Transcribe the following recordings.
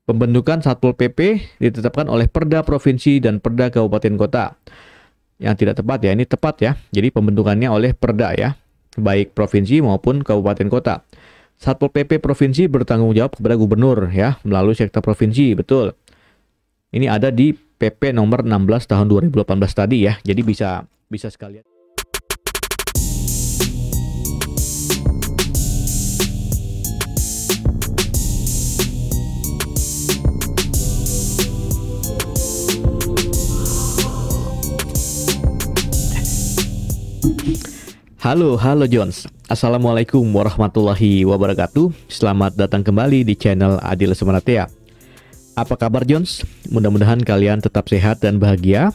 Pembentukan Satpol PP ditetapkan oleh Perda Provinsi dan Perda Kabupaten Kota. Yang tidak tepat ya, ini tepat ya. Jadi pembentukannya oleh Perda ya, baik provinsi maupun kabupaten kota. Satpol PP provinsi bertanggung jawab kepada gubernur ya, melalui sektor provinsi, betul. Ini ada di PP nomor 16 tahun 2018 tadi ya. Jadi bisa sekalian. Halo Jones. Assalamualaikum warahmatullahi wabarakatuh. Selamat datang kembali di channel Adil Semanatea. Apa kabar Jones? Mudah-mudahan kalian tetap sehat dan bahagia.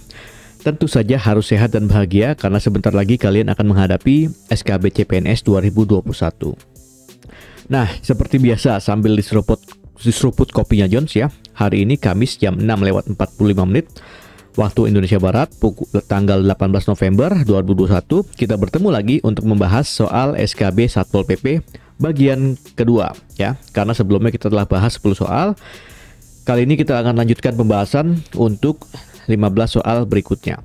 Tentu saja harus sehat dan bahagia karena sebentar lagi kalian akan menghadapi SKB CPNS 2021. Nah, seperti biasa sambil diseruput kopinya Jones ya. Hari ini Kamis jam 6:45 waktu Indonesia Barat, tanggal 18 November 2021, kita bertemu lagi untuk membahas soal SKB Satpol PP bagian kedua ya. Karena sebelumnya kita telah bahas 10 soal. Kali ini kita akan lanjutkan pembahasan untuk 15 soal berikutnya.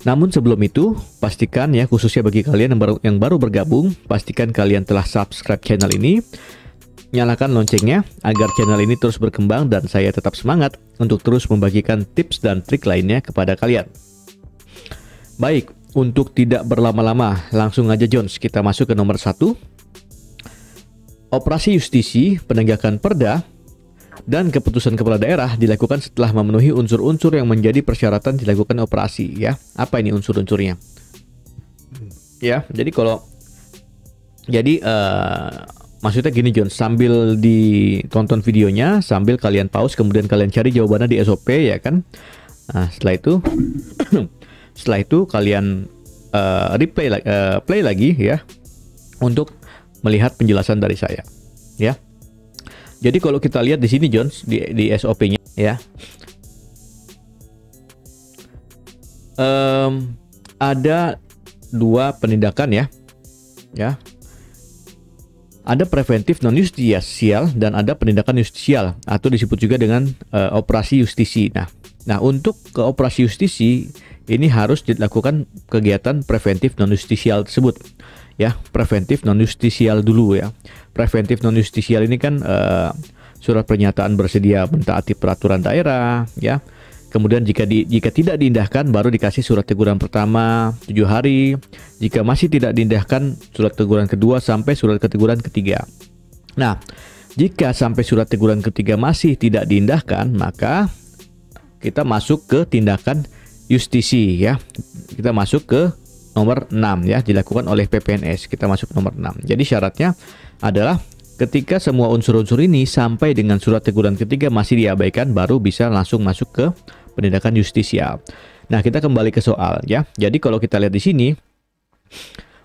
Namun sebelum itu, pastikan ya, khususnya bagi kalian yang baru bergabung, pastikan kalian telah subscribe channel ini. Nyalakan loncengnya agar channel ini terus berkembang dan saya tetap semangat untuk terus membagikan tips dan trik lainnya kepada kalian. Baik, untuk tidak berlama-lama, langsung aja Jones, kita masuk ke nomor 1. Operasi justisi, penegakan perda, dan keputusan kepala daerah dilakukan setelah memenuhi unsur-unsur yang menjadi persyaratan dilakukan operasi ya. Apa ini unsur-unsurnya? Ya, maksudnya gini John, sambil ditonton videonya, sambil kalian pause, kemudian kalian cari jawabannya di SOP ya kan. Nah, setelah itu kalian play lagi ya untuk melihat penjelasan dari saya ya. Jadi kalau kita lihat di sini John, di SOP-nya ya, ada 2 penindakan ya. Ada preventif non justisial dan ada penindakan justisial atau disebut juga dengan operasi justisi. Nah, untuk ke operasi justisi ini harus dilakukan kegiatan preventif non justisial tersebut. Ya, preventif non justisial dulu ya. Preventif non justisial ini kan surat pernyataan bersedia mentaati peraturan daerah ya. Kemudian jika tidak diindahkan baru dikasih surat teguran pertama 7 hari. Jika masih tidak diindahkan, surat teguran kedua sampai surat teguran ketiga. Nah, jika sampai surat teguran ketiga masih tidak diindahkan, maka kita masuk ke tindakan justisi ya. Kita masuk ke nomor 6 ya, dilakukan oleh PPNS. Kita masuk ke nomor 6. Jadi syaratnya adalah ketika semua unsur-unsur ini sampai dengan surat teguran ketiga masih diabaikan, baru bisa langsung masuk ke penindakan justisial. Nah, kita kembali ke soal ya. Jadi kalau kita lihat di sini,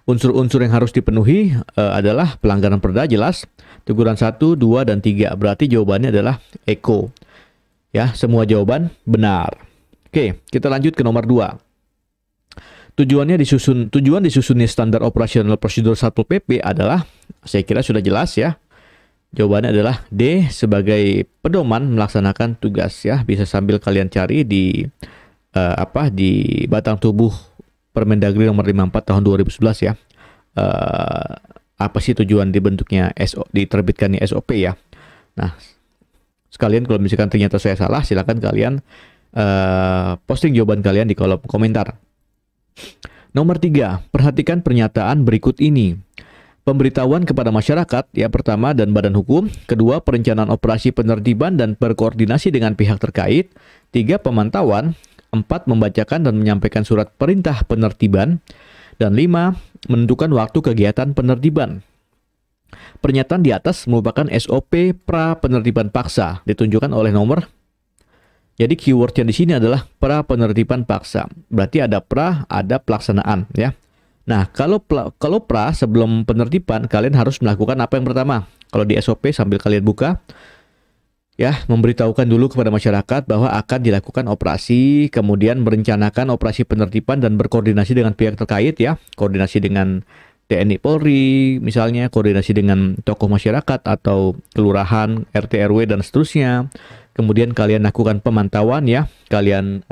unsur-unsur yang harus dipenuhi adalah pelanggaran perda jelas, teguran 1, 2, dan 3. Berarti jawabannya adalah Eko. Ya, semua jawaban benar. Oke, kita lanjut ke nomor 2. Tujuan disusunnya standar operasional prosedur Satpol PP adalah, saya kira sudah jelas ya. Jawabannya adalah D, sebagai pedoman melaksanakan tugas ya. Bisa sambil kalian cari di di batang tubuh Permendagri nomor 54 tahun 2011 ya. Apa sih tujuan dibentuknya diterbitkannya SOP ya. Nah, sekalian kalau misalkan ternyata saya salah, silakan kalian posting jawaban kalian di kolom komentar. Nomor 3, perhatikan pernyataan berikut ini. Pemberitahuan kepada masyarakat, ya, pertama, dan badan hukum. Kedua, perencanaan operasi penertiban dan berkoordinasi dengan pihak terkait. 3, pemantauan. 4, membacakan dan menyampaikan surat perintah penertiban. Dan 5, menentukan waktu kegiatan penertiban. Pernyataan di atas merupakan SOP pra penertiban paksa, ditunjukkan oleh nomor. Jadi keywordnya di sini adalah pra penertiban paksa. Berarti ada pra, ada pelaksanaan, ya. Nah, kalau pra sebelum penertiban, kalian harus melakukan apa yang pertama? Kalau di SOP sambil kalian buka, ya, memberitahukan dulu kepada masyarakat bahwa akan dilakukan operasi, kemudian merencanakan operasi penertiban dan berkoordinasi dengan pihak terkait ya, koordinasi dengan TNI Polri, misalnya koordinasi dengan tokoh masyarakat atau kelurahan, RT RW dan seterusnya. Kemudian kalian lakukan pemantauan ya, kalian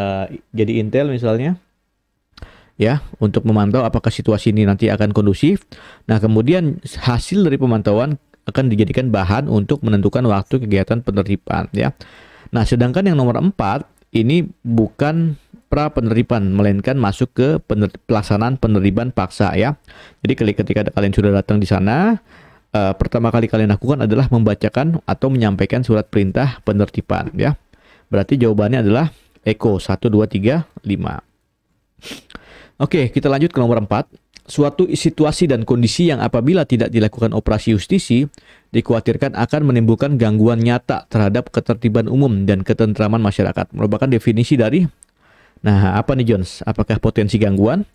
jadi intel misalnya ya, untuk memantau apakah situasi ini nanti akan kondusif. Nah, kemudian hasil dari pemantauan akan dijadikan bahan untuk menentukan waktu kegiatan penertiban ya. Nah, sedangkan yang nomor 4 ini bukan pra penertiban, melainkan masuk ke pelaksanaan penertiban paksa ya. Jadi ketika kalian sudah datang di sana, pertama kali kalian lakukan adalah membacakan atau menyampaikan surat perintah penertiban ya. Berarti jawabannya adalah Eko 1, 2, 3, 5. Oke, kita lanjut ke nomor 4. Suatu situasi dan kondisi yang apabila tidak dilakukan operasi justisi, dikhawatirkan akan menimbulkan gangguan nyata terhadap ketertiban umum dan ketentraman masyarakat. Merupakan definisi dari, nah apa nih Jones? Apakah potensi gangguan,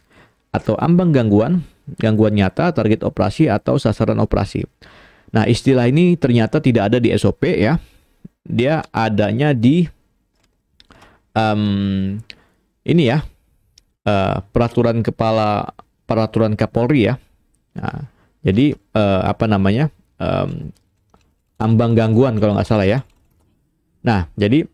atau ambang gangguan, gangguan nyata, target operasi, atau sasaran operasi? Nah, istilah ini ternyata tidak ada di SOP ya. Dia adanya di ini ya, peraturan Kapolri ya. Nah, jadi apa namanya, ambang gangguan kalau nggak salah ya. Nah, jadi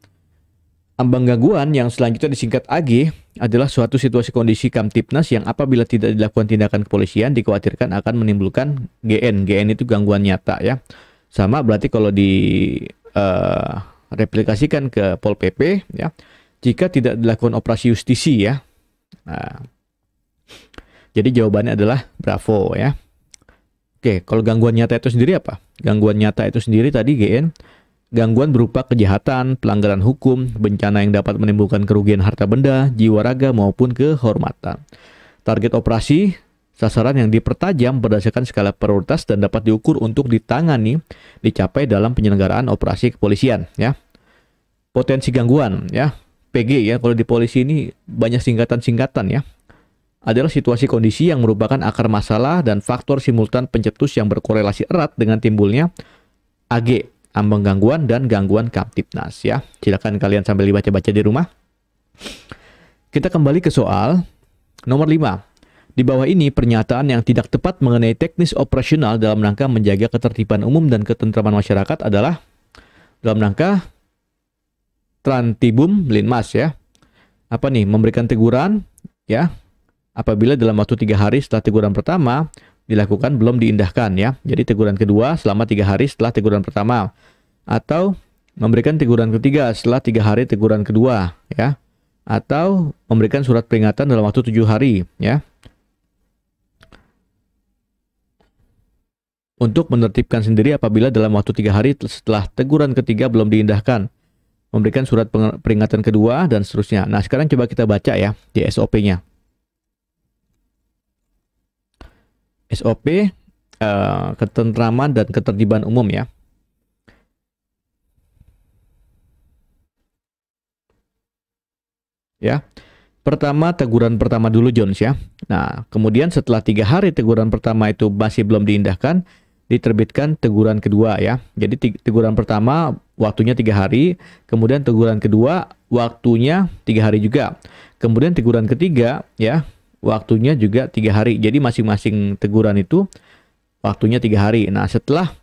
ambang gangguan yang selanjutnya disingkat AG adalah suatu situasi kondisi Kamtipnas yang apabila tidak dilakukan tindakan kepolisian dikhawatirkan akan menimbulkan GN. GN itu gangguan nyata ya. Sama berarti kalau di replikasikan ke Pol PP ya, jika tidak dilakukan operasi justisi ya. Nah, jadi jawabannya adalah Bravo ya. Oke, kalau gangguan nyata itu sendiri apa? Gangguan nyata itu sendiri tadi GN, gangguan berupa kejahatan, pelanggaran hukum, bencana yang dapat menimbulkan kerugian harta benda, jiwa raga maupun kehormatan. Target operasi, sasaran yang dipertajam berdasarkan skala prioritas dan dapat diukur untuk ditangani, dicapai dalam penyelenggaraan operasi kepolisian ya. Potensi gangguan ya, PG ya, kalau di polisi ini banyak singkatan-singkatan ya. Adalah situasi kondisi yang merupakan akar masalah dan faktor simultan pencetus yang berkorelasi erat dengan timbulnya AG, ambang gangguan dan gangguan Kamtipnas ya. Silakan kalian sambil dibaca-baca di rumah. Kita kembali ke soal nomor 5. Di bawah ini pernyataan yang tidak tepat mengenai teknis operasional dalam rangka menjaga ketertiban umum dan ketentraman masyarakat adalah dalam rangka Trantibum Linmas ya. Apa nih? Memberikan teguran ya, apabila dalam waktu 3 hari setelah teguran pertama dilakukan belum diindahkan ya. Jadi teguran kedua selama 3 hari setelah teguran pertama. Atau memberikan teguran ketiga setelah 3 hari teguran kedua ya. Atau memberikan surat peringatan dalam waktu 7 hari ya. Untuk menertibkan sendiri apabila dalam waktu 3 hari setelah teguran ketiga belum diindahkan. Memberikan surat peringatan kedua dan seterusnya. Nah, sekarang coba kita baca ya di SOP-nya. SOP ketentraman dan ketertiban umum ya. Ya. Pertama, teguran pertama dulu Jones ya. Nah, kemudian setelah 3 hari teguran pertama itu masih belum diindahkan, diterbitkan teguran kedua ya. Jadi teguran pertama waktunya 3 hari, kemudian teguran kedua waktunya 3 hari juga. Kemudian teguran ketiga ya, waktunya juga 3 hari. Jadi masing-masing teguran itu waktunya 3 hari. Nah, setelah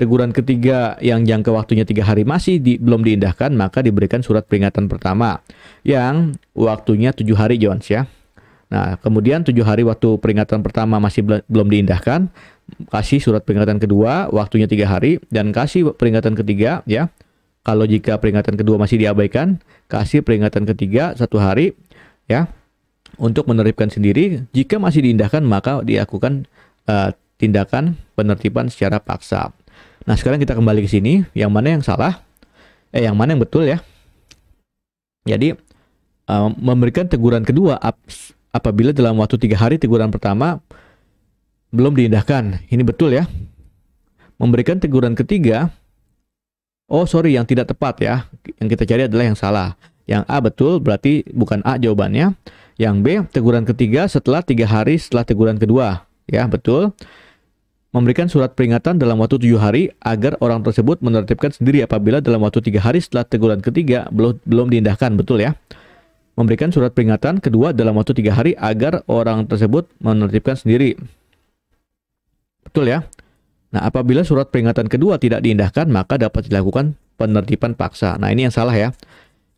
teguran ketiga yang jangka waktunya 3 hari masih belum diindahkan, maka diberikan surat peringatan pertama yang waktunya 7 hari Jones ya. Nah, kemudian 7 hari waktu peringatan pertama masih belum diindahkan, kasih surat peringatan kedua waktunya 3 hari dan kasih peringatan ketiga ya. Kalau jika peringatan kedua masih diabaikan, kasih peringatan ketiga 1 hari ya untuk menertibkan sendiri. Jika masih diindahkan, maka dilakukan tindakan penertiban secara paksa. Nah, sekarang kita kembali ke sini, yang mana yang salah? Yang mana yang betul ya? Jadi memberikan teguran kedua apabila dalam waktu 3 hari teguran pertama belum diindahkan. Ini betul ya. Memberikan teguran ketiga, yang tidak tepat ya. Yang kita cari adalah yang salah. Yang A betul, berarti bukan A jawabannya. Yang B, teguran ketiga setelah 3 hari setelah teguran kedua. Ya, betul. Memberikan surat peringatan dalam waktu 7 hari agar orang tersebut menertibkan sendiri apabila dalam waktu 3 hari setelah teguran ketiga belum diindahkan. Betul ya. Memberikan surat peringatan kedua dalam waktu 3 hari agar orang tersebut menertibkan sendiri. Betul ya? Nah, apabila surat peringatan kedua tidak diindahkan, maka dapat dilakukan penertiban paksa. Nah, ini yang salah ya.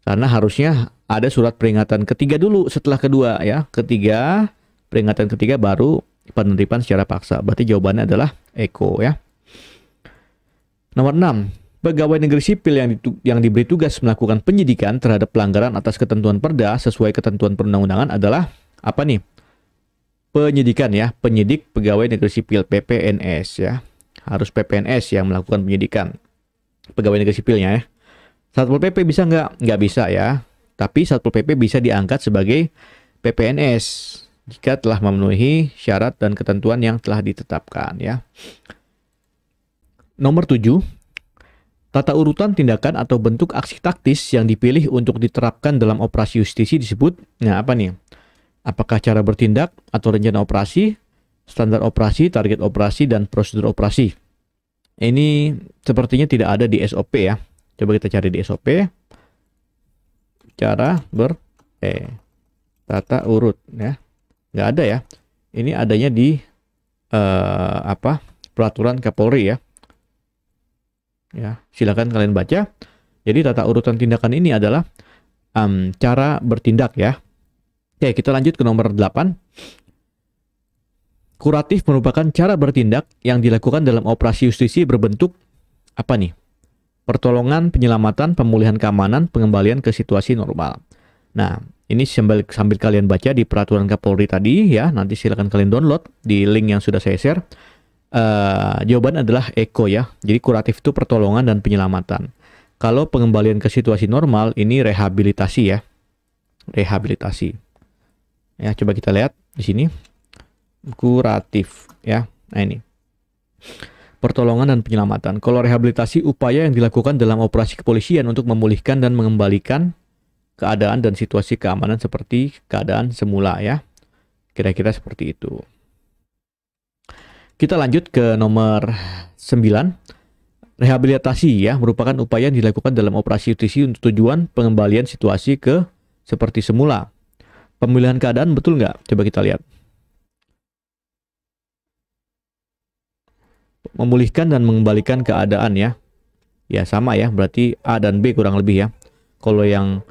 Karena harusnya ada surat peringatan ketiga dulu setelah kedua ya. Ketiga, peringatan ketiga baru penertiban secara paksa. Berarti jawabannya adalah Eko ya. Nomor 6. Pegawai negeri sipil yang diberi tugas melakukan penyidikan terhadap pelanggaran atas ketentuan Perda sesuai ketentuan perundang-undangan adalah apa nih? Penyidikan ya, penyidik pegawai negeri sipil PPNS ya. Harus PPNS yang melakukan penyidikan pegawai negeri sipilnya ya. Satpol PP bisa nggak? Nggak bisa ya. Tapi Satpol PP bisa diangkat sebagai PPNS jika telah memenuhi syarat dan ketentuan yang telah ditetapkan ya. Nomor 7. Tata urutan tindakan atau bentuk aksi taktis yang dipilih untuk diterapkan dalam operasi justisi disebut, nah apa nih? Apakah cara bertindak atau rencana operasi, standar operasi, target operasi, dan prosedur operasi? Ini sepertinya tidak ada di SOP ya. Coba kita cari di SOP. Tata urut ya. Nggak ada ya. Ini adanya di peraturan Kapolri ya. Ya, silakan kalian baca. Jadi tata urutan tindakan ini adalah cara bertindak ya. Oke, kita lanjut ke nomor 8. Kuratif merupakan cara bertindak yang dilakukan dalam operasi justisi berbentuk apa nih? Pertolongan, penyelamatan, pemulihan keamanan, pengembalian ke situasi normal. Nah, ini sambil kalian baca di peraturan Kapolri tadi ya. Nanti silakan kalian download di link yang sudah saya share. Jawaban adalah Eko ya. Jadi kuratif itu pertolongan dan penyelamatan. Kalau pengembalian ke situasi normal ini rehabilitasi ya. Rehabilitasi. Ya, coba kita lihat di sini. Kuratif ya. Nah, ini. Pertolongan dan penyelamatan. Kalau rehabilitasi upaya yang dilakukan dalam operasi kepolisian untuk memulihkan dan mengembalikan keadaan dan situasi keamanan seperti keadaan semula ya. Kira-kira seperti itu. Kita lanjut ke nomor 9. Rehabilitasi ya merupakan upaya yang dilakukan dalam operasi justisi untuk tujuan pengembalian situasi ke seperti semula. Pemulihan keadaan betul nggak? Coba kita lihat. Memulihkan dan mengembalikan keadaan ya. Ya sama ya, berarti A dan B kurang lebih ya. Kalau yang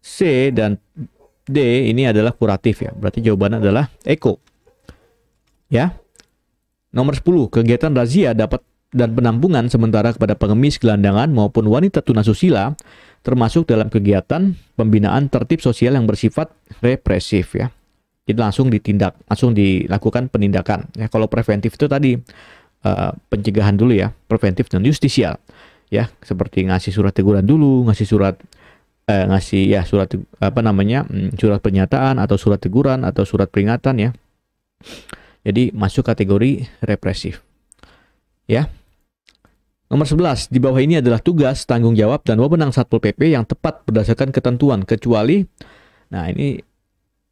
C dan D ini adalah kuratif ya. Berarti jawabannya adalah Eko. Ya. Nomor 10, kegiatan razia dapat dan penampungan sementara kepada pengemis, gelandangan maupun wanita tunasusila termasuk dalam kegiatan pembinaan tertib sosial yang bersifat represif ya. Jadi langsung dilakukan penindakan. Ya, kalau preventif itu tadi pencegahan dulu ya, preventif dan justisial. Ya, seperti ngasih surat teguran dulu, surat pernyataan atau surat teguran atau surat peringatan ya. Jadi masuk kategori represif. Ya. Nomor 11, di bawah ini adalah tugas, tanggung jawab, dan wewenang Satpol PP yang tepat berdasarkan ketentuan, kecuali, nah ini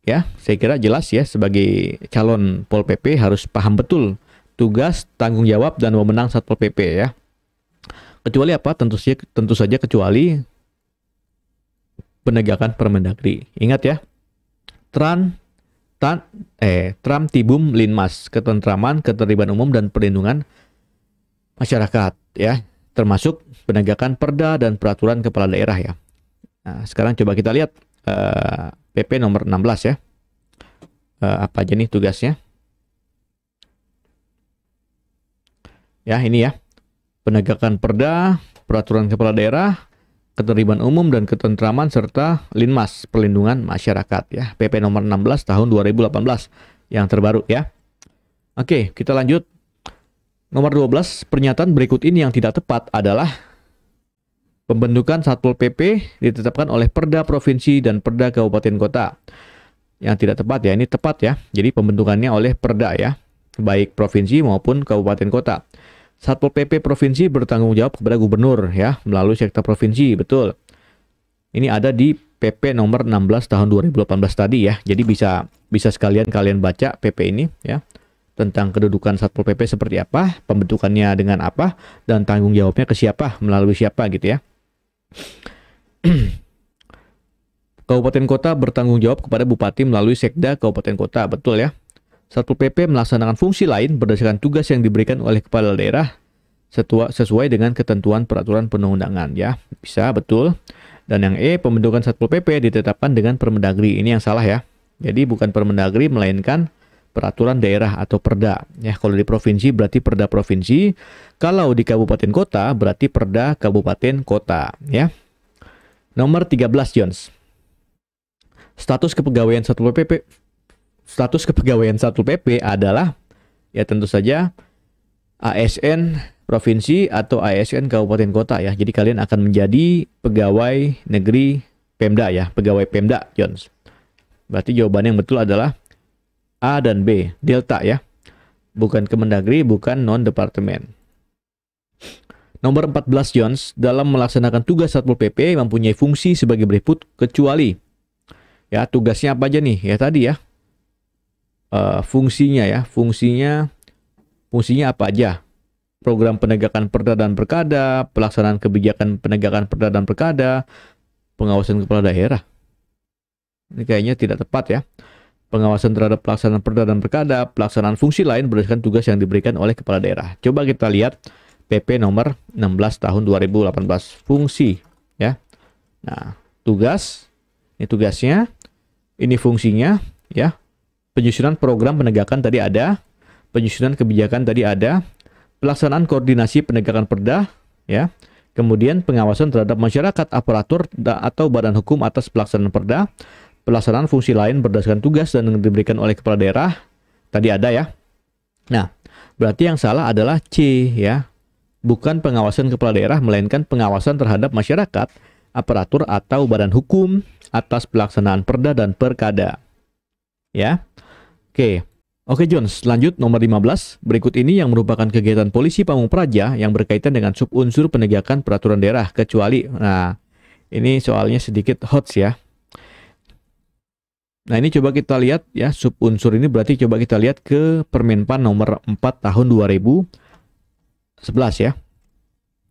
ya, saya kira jelas ya, sebagai calon Pol PP harus paham betul tugas, tanggung jawab, dan wewenang Satpol PP ya. Kecuali apa? Tentu saja kecuali penegakan Permendagri. Ingat ya, Tram Tibum Linmas, ketentraman, ketertiban umum, dan perlindungan masyarakat ya, termasuk penegakan Perda dan peraturan kepala daerah ya. Nah, sekarang coba kita lihat PP nomor 16 ya. Apa aja nih tugasnya? Ya, ini ya. Penegakan Perda, peraturan kepala daerah, ketertiban umum dan ketentraman serta Linmas, perlindungan masyarakat ya. PP nomor 16 tahun 2018 yang terbaru ya. Oke, kita lanjut. Nomor 12, pernyataan berikut ini yang tidak tepat adalah pembentukan Satpol PP ditetapkan oleh Perda Provinsi dan Perda Kabupaten Kota. Yang tidak tepat ya, ini tepat ya. Jadi pembentukannya oleh Perda ya, baik provinsi maupun kabupaten kota. Satpol PP provinsi bertanggung jawab kepada gubernur ya, melalui sektor provinsi, betul. Ini ada di PP nomor 16 tahun 2018 tadi ya. Jadi bisa sekalian kalian baca PP ini ya, tentang kedudukan Satpol PP seperti apa, pembentukannya dengan apa, dan tanggung jawabnya ke siapa, melalui siapa gitu ya. Kabupaten kota bertanggung jawab kepada bupati melalui sekda kabupaten kota, betul ya. Satpol PP melaksanakan fungsi lain berdasarkan tugas yang diberikan oleh kepala daerah sesuai dengan ketentuan peraturan perundang-undangan ya. Bisa, betul. Dan yang E, pembentukan Satpol PP ditetapkan dengan Permendagri. Ini yang salah ya. Jadi bukan Permendagri melainkan peraturan daerah atau Perda. Ya, kalau di provinsi berarti Perda provinsi, kalau di kabupaten kota berarti Perda kabupaten kota ya. Nomor 13 Jones. Status kepegawaian Satpol PP adalah ya tentu saja ASN provinsi atau ASN kabupaten kota ya. Jadi kalian akan menjadi pegawai negeri Pemda ya, pegawai Pemda Jones. Berarti jawaban yang betul adalah A dan B, delta ya. Bukan Kemendagri, bukan non-departemen. Nomor 14 Jones, dalam melaksanakan tugas Satpol PP mempunyai fungsi sebagai berikut kecuali ya, tugasnya apa aja nih? Ya tadi ya. Fungsinya ya, fungsinya apa aja? Program penegakan perda dan perkada, pelaksanaan kebijakan penegakan perda dan perkada, pengawasan kepala daerah. Ini kayaknya tidak tepat ya. Pengawasan terhadap pelaksanaan perda dan perkada, pelaksanaan fungsi lain berdasarkan tugas yang diberikan oleh kepala daerah. Coba kita lihat PP nomor 16 tahun 2018, fungsi ya. Nah, tugas, ini tugasnya, ini fungsinya ya. Penyusunan program penegakan tadi ada, penyusunan kebijakan tadi ada, pelaksanaan koordinasi penegakan perda ya. Kemudian pengawasan terhadap masyarakat, aparatur atau badan hukum atas pelaksanaan perda, pelaksanaan fungsi lain berdasarkan tugas dan yang diberikan oleh kepala daerah tadi ada ya. Nah, berarti yang salah adalah C ya. Bukan pengawasan kepala daerah melainkan pengawasan terhadap masyarakat, aparatur atau badan hukum atas pelaksanaan perda dan perkada. Ya. Oke Jones, lanjut nomor 15. Berikut ini yang merupakan kegiatan polisi Pamung Praja yang berkaitan dengan subunsur penegakan peraturan daerah kecuali. Nah, ini soalnya sedikit hots ya. Nah, ini coba kita lihat ya, subunsur ini berarti coba kita lihat ke Permenpan nomor 4 tahun 2011 ya.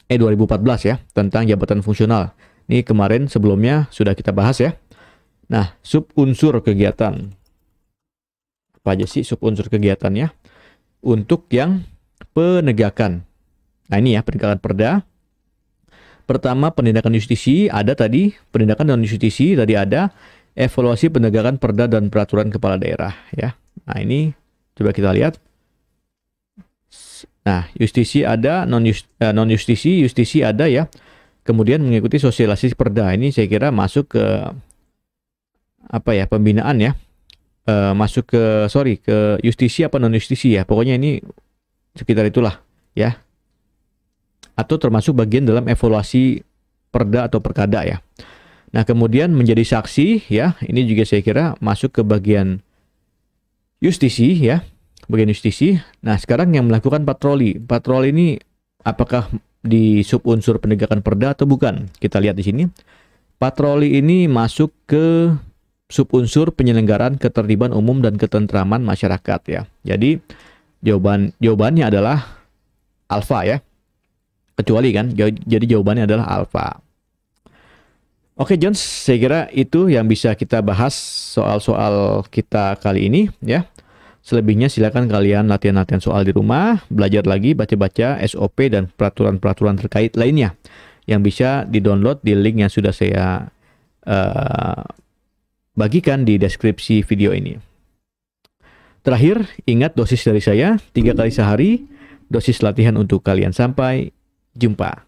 2014 ya, tentang jabatan fungsional. Ini kemarin sebelumnya sudah kita bahas ya. Nah, subunsur kegiatan. Apa aja sih subunsur kegiatannya? Untuk yang penegakan. Nah, ini ya, penegakan perda. Pertama, penindakan justisi, ada tadi. Penindakan non justisi, tadi ada. Evaluasi penegakan perda dan peraturan kepala daerah ya. Nah, ini coba kita lihat. Nah, justisi ada, non justisi ada ya. Kemudian mengikuti sosialisasi perda. Ini saya kira masuk ke apa ya, pembinaan ya. Masuk ke justisi apa non justisi ya. Pokoknya ini sekitar itulah ya. Atau termasuk bagian dalam evaluasi perda atau perkada ya. Nah, kemudian menjadi saksi ya, ini juga saya kira masuk ke bagian justisi ya, bagian justisi. Nah, sekarang yang melakukan patroli. Patroli ini apakah di subunsur penegakan perda atau bukan? Kita lihat di sini. Patroli ini masuk ke subunsur penyelenggaraan ketertiban umum dan ketentraman masyarakat ya. Jadi jawabannya adalah alfa ya. Kecuali kan, jadi jawabannya adalah alfa. Oke Jones, saya kira itu yang bisa kita bahas soal-soal kita kali ini ya. Selebihnya silakan kalian latihan-latihan soal di rumah, belajar lagi, baca-baca SOP dan peraturan-peraturan terkait lainnya yang bisa di-download di link yang sudah saya bagikan di deskripsi video ini. Terakhir, ingat dosis dari saya 3 kali sehari, dosis latihan untuk kalian. Sampai jumpa.